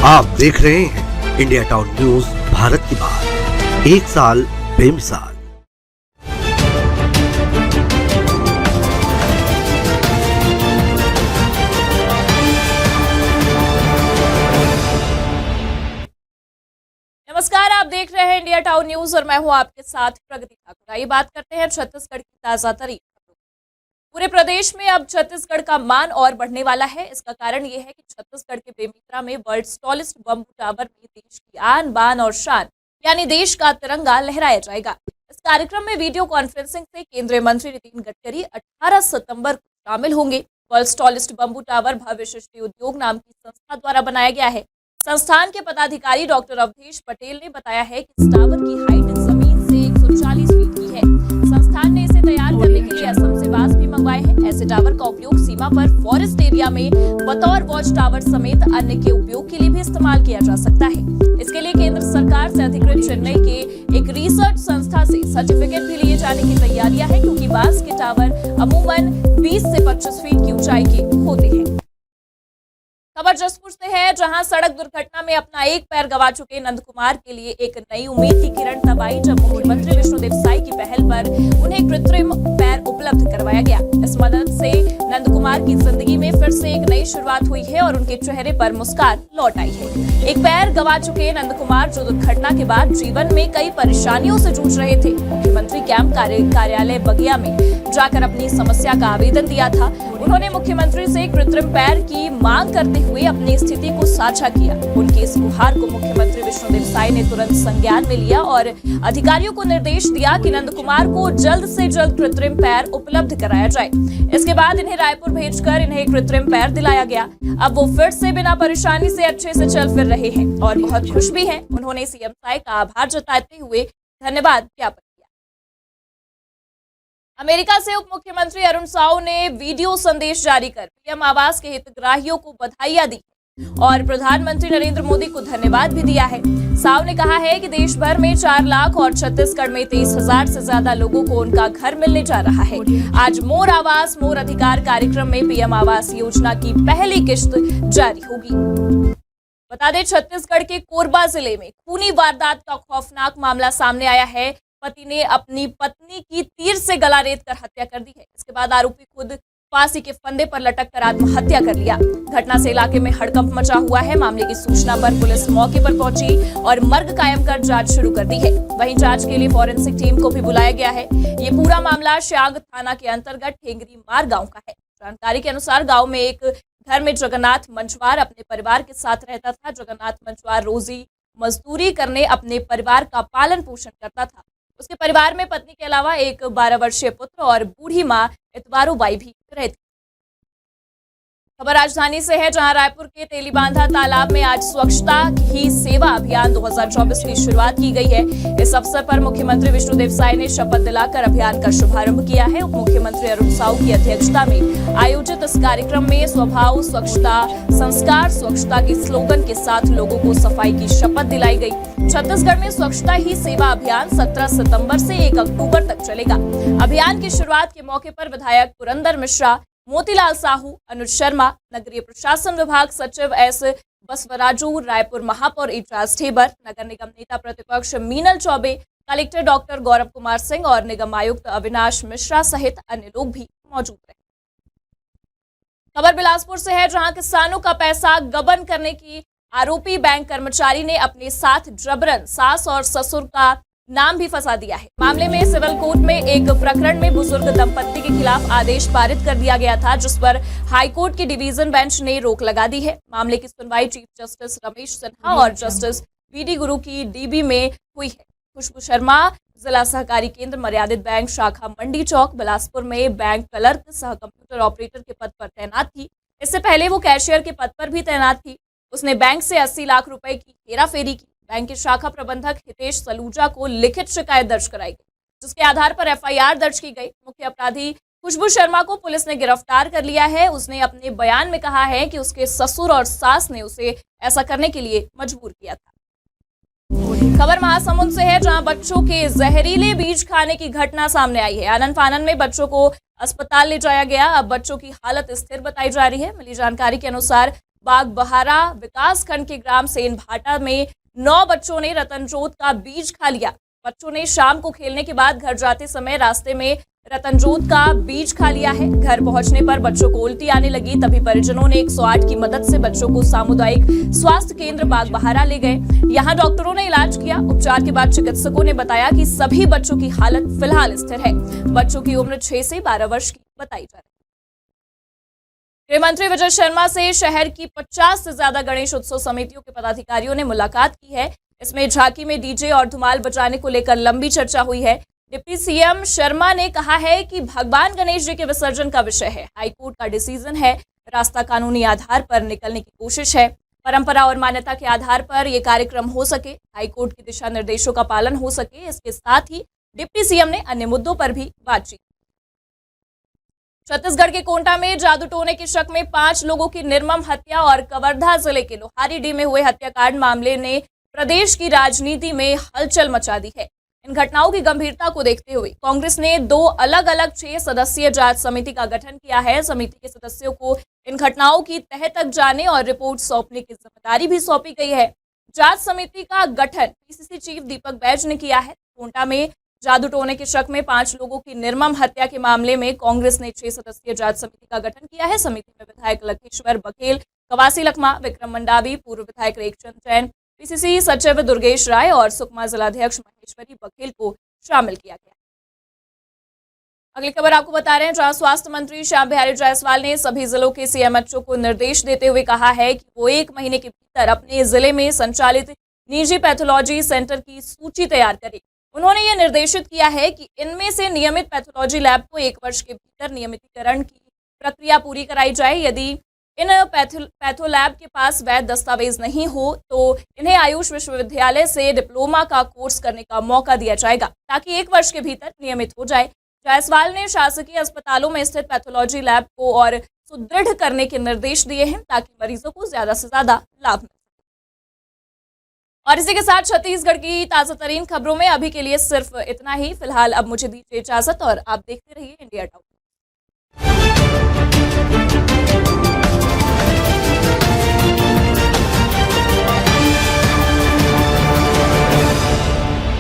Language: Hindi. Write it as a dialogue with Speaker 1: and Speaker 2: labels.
Speaker 1: आप देख रहे हैं इंडिया टाउन न्यूज भारत की बात, एक साल बेमिसाल।
Speaker 2: नमस्कार, आप देख रहे हैं इंडिया टाउन न्यूज और मैं हूं आपके साथ प्रगति ठाकुर। आइए बात करते हैं छत्तीसगढ़ की ताजा तरीन। पूरे प्रदेश में अब छत्तीसगढ़ का मान और बढ़ने वाला है। इसका कारण ये है कि छत्तीसगढ़ के बेमेतरा में वर्ल्ड्स टॉलेस्ट बम्बू टावर में देश की आन बान और शान यानी देश का तिरंगा लहराया जाएगा। इस कार्यक्रम में वीडियो कॉन्फ्रेंसिंग से केंद्रीय मंत्री नितिन गडकरी 18 सितंबर को शामिल होंगे। वर्ल्ड्स टॉलेस्ट बम्बू टावर भव्य सृष्टि उद्योग नाम की संस्था द्वारा बनाया गया है। संस्थान के पदाधिकारी डॉक्टर अवधेश पटेल ने बताया है कि इस टावर की हाइट जमीन से 140 फीट की है। संस्थान ने इसे तैयार करने के लिए असम से बांस भी मंगवाए हैं। ऐसे टावर का उपयोग सीमा पर फॉरेस्ट एरिया में बतौर वॉच टावर समेत अन्य के उपयोग के लिए भी इस्तेमाल किया जा सकता है। इसके लिए केंद्र सरकार से अधिकृत चेन्नई के एक रिसर्च संस्था से सर्टिफिकेट भी लिए जाने की तैयारियां हैं, क्योंकि बांस के टावर अमूमन 20 से 25 फीट की ऊंचाई के होते हैं। खबर जसपुर से है, जहां सड़क दुर्घटना में अपना एक पैर गंवा चुके नंदकुमार के लिए एक नई उम्मीद की किरण तब आई जब मुख्यमंत्री विष्णुदेव साई की पहल पर उन्हें कृत्रिम पैर उपलब्ध करवाया गया। इस मदद से नंदकुमार की जिंदगी में फिर से एक नई शुरुआत हुई है और उनके चेहरे पर मुस्कान लौट आई है। एक पैर गंवा चुके नंदकुमार जो दुर्घटना के बाद जीवन में कई परेशानियों से जूझ रहे थे, मुख्यमंत्री कैंप कार्यालय बगिया में जाकर अपनी समस्या का आवेदन दिया था। उन्होंने मुख्यमंत्री से कृत्रिम पैर की मांग करते हुए अपनी स्थिति को साझा किया। उनके इस गुहार को मुख्यमंत्री विष्णुदेव साई ने तुरंत संज्ञान में लिया और अधिकारियों को निर्देश दिया कि नंदकुमार को जल्द से जल्द कृत्रिम पैर उपलब्ध कराया जाए। इसके बाद इन्हें रायपुर भेजकर इन्हें कृत्रिम पैर दिलाया गया। अब वो फिर से बिना परेशानी से अच्छे से चल फिर रहे हैं और बहुत खुश भी हैं। उन्होंने सीएम साई का आभार जताते हुए धन्यवाद ज्ञापन किया। अमेरिका से उप मुख्यमंत्री अरुण साव ने वीडियो संदेश जारी कर पीएम आवास के हितग्राहियों को बधाइयां दी और प्रधानमंत्री नरेंद्र मोदी को धन्यवाद भी दिया है। साव ने कहा है कि देश भर में 4 लाख और छत्तीसगढ़ में 23,000 से ज्यादा लोगों को उनका घर मिलने जा रहा है। आज मोर आवास मोर अधिकार कार्यक्रम में पीएम आवास योजना की पहली किश्त जारी होगी। बता दें, छत्तीसगढ़ के कोरबा जिले में खूनी वारदात का खौफनाक मामला सामने आया है। पति ने अपनी पत्नी की तीर से गला रेत कर हत्या कर दी है। इसके बाद आरोपी खुद फांसी के फंदे पर लटक कर आत्महत्या कर लिया। घटना से इलाके में हड़कंप मचा हुआ है। मामले की सूचना पर पुलिस मौके पर पहुंची और मर्ग कायम कर जांच शुरू कर दी है। वहीं जांच के लिए फॉरेंसिक टीम को भी बुलाया गया है। ये पूरा मामला श्याग थाना के अंतर्गत ठेंगरी मार गाँव का है। जानकारी के अनुसार गाँव में एक घर में जगन्नाथ मंचवार अपने परिवार के साथ रहता था। जगन्नाथ मंचवार रोजी मजदूरी करने अपने परिवार का पालन पोषण करता था। उसके परिवार में पत्नी के अलावा एक 12 वर्षीय पुत्र और बूढ़ी मां इतवारो बाई भी रहती। खबर राजधानी से है, जहां रायपुर के तेलीबांधा तालाब में आज स्वच्छता ही सेवा अभियान 2024 की शुरुआत की गई है। इस अवसर पर मुख्यमंत्री विष्णुदेव साई ने शपथ दिलाकर अभियान का शुभारंभ किया है। उप मुख्यमंत्री अरुण साव की अध्यक्षता में आयोजित इस कार्यक्रम में स्वभाव स्वच्छता संस्कार स्वच्छता के स्लोगन के साथ लोगों को सफाई की शपथ दिलाई गई। छत्तीसगढ़ में स्वच्छता ही सेवा अभियान 17 सितंबर से 1 अक्टूबर तक चलेगा। अभियान की शुरुआत के मौके पर विधायक पुरंदर मिश्रा, मोतीलाल साहू, अनुज शर्मा, नगरीय प्रशासन विभाग सचिव एस बसवराजू, रायपुर महापौर एजाज ढेबर, नगर निगम नेता प्रतिपक्ष मीनल चौबे, कलेक्टर डॉक्टर गौरव कुमार सिंह और निगम आयुक्त अविनाश मिश्रा सहित अन्य लोग भी मौजूद रहे। खबर बिलासपुर से है, जहां किसानों का पैसा गबन करने की आरोपी बैंक कर्मचारी ने अपने साथ जबरन सास और ससुर का नाम भी फंसा दिया है। मामले में सिविल कोर्ट में एक प्रकरण में बुजुर्ग दंपत्ति के खिलाफ आदेश पारित कर दिया गया था, जिस पर हाईकोर्ट की डिवीजन बेंच ने रोक लगा दी है। मामले की सुनवाई चीफ जस्टिस रमेश सिन्हा और जस्टिस बीडी गुरु की डीबी में हुई है। खुशबू शर्मा जिला सहकारी केंद्र मर्यादित बैंक शाखा मंडी चौक बिलासपुर में बैंक क्लर्क सह कंप्यूटर ऑपरेटर के पद पर तैनात थी। इससे पहले वो कैशियर के पद पर भी तैनात थी। उसने बैंक से 80 लाख रुपए की हेराफेरी की। बैंक के शाखा प्रबंधक हितेश सलूजा को लिखित शिकायत दर्ज कराई गई, जिसके आधार पर एफआईआर दर्ज की गई। मुख्य अपराधी खुशबू शर्मा को पुलिस ने गिरफ्तार कर लिया है। उसने अपने बयान में कहा है कि उसके ससुर और सास ने उसे ऐसा करने के लिए मजबूर किया था। खबर महासमुंद से है, जहां बच्चों के जहरीले बीज खाने की घटना सामने आई है। आनन फानन में बच्चों को अस्पताल ले जाया गया। अब बच्चों की हालत स्थिर बताई जा रही है। मिली जानकारी के अनुसार बागबहारा विकासखंड के ग्राम सेनभाटा में 9 बच्चों ने रतनजोत का बीज खा लिया। बच्चों ने शाम को खेलने के बाद घर जाते समय रास्ते में रतनजोत का बीज खा लिया है। घर पहुंचने पर बच्चों को उल्टी आने लगी, तभी परिजनों ने 108 की मदद से बच्चों को सामुदायिक स्वास्थ्य केंद्र बागबहारा ले गए। यहां डॉक्टरों ने इलाज किया। उपचार के बाद चिकित्सकों ने बताया कि सभी बच्चों की हालत फिलहाल स्थिर है। बच्चों की उम्र 6 से 12 वर्ष की बताई जा रही है। गृह मंत्री विजय शर्मा से शहर की 50 से ज्यादा गणेश उत्सव समितियों के पदाधिकारियों ने मुलाकात की है। इसमें झांकी में डीजे और धुमाल बजाने को लेकर लंबी चर्चा हुई है। डिप्टी सीएम शर्मा ने कहा है कि भगवान गणेश जी के विसर्जन का विषय है, हाईकोर्ट का डिसीजन है, रास्ता कानूनी आधार पर निकलने की कोशिश है, परंपरा और मान्यता के आधार पर ये कार्यक्रम हो सके, हाईकोर्ट के दिशा निर्देशों का पालन हो सके। इसके साथ ही डिप्टी सीएम ने अन्य मुद्दों पर भी बातचीत। छत्तीसगढ़ के कोंटा में जादू टोने के शक में 5 लोगों की निर्मम हत्या और कवर्धा जिले के लोहारीडीह में हुए हत्याकांड मामले ने प्रदेश की राजनीति में हलचल मचा दी है। इन घटनाओं की गंभीरता को देखते हुए कांग्रेस ने 2 अलग अलग 6 सदस्यीय जांच समिति का गठन किया है। समिति के सदस्यों को इन घटनाओं की तह तक जाने और रिपोर्ट सौंपने की जिम्मेदारी भी सौंपी गई है। जांच समिति का गठन पीसीसी चीफ दीपक बैज ने किया है। कोंटा में जादू टोने के शक में 5 लोगों की निर्मम हत्या के मामले में कांग्रेस ने 6 सदस्यीय जांच समिति का गठन किया है। समिति में विधायक लखेश्वर बघेल, कवासी लखमा, विक्रम मंडावी, पूर्व विधायक रेखचंद जैन, पीसीसी सचिव दुर्गेश राय और सुकमा जिलाध्यक्ष महेश्वरी बघेल को शामिल किया गया। अगली खबर आपको बता रहे हैं, जहां स्वास्थ्य मंत्री श्याम बिहारी जायसवाल ने सभी जिलों के सीएमएचओ को निर्देश देते हुए कहा है कि वो 1 महीने के भीतर अपने जिले में संचालित निजी पैथोलॉजी सेंटर की सूची तैयार करें। उन्होंने ये निर्देशित किया है कि इनमें से नियमित पैथोलॉजी लैब को 1 वर्ष के भीतर नियमितीकरण की प्रक्रिया पूरी कराई जाए। यदि इन पैथो लैब के पास वैध दस्तावेज नहीं हो तो इन्हें आयुष विश्वविद्यालय से डिप्लोमा का कोर्स करने का मौका दिया जाएगा, ताकि 1 वर्ष के भीतर नियमित हो जाए। जायसवाल ने शासकीय अस्पतालों में स्थित पैथोलॉजी लैब को और सुदृढ़ करने के निर्देश दिए हैं, ताकि मरीजों को ज्यादा से ज्यादा लाभ मिले। और इसी के साथ छत्तीसगढ़ की ताजा तरीन खबरों में अभी के लिए सिर्फ इतना ही। फिलहाल अब मुझे दीजिए इजाजत और आप देखते रहिए इंडिया टाउन।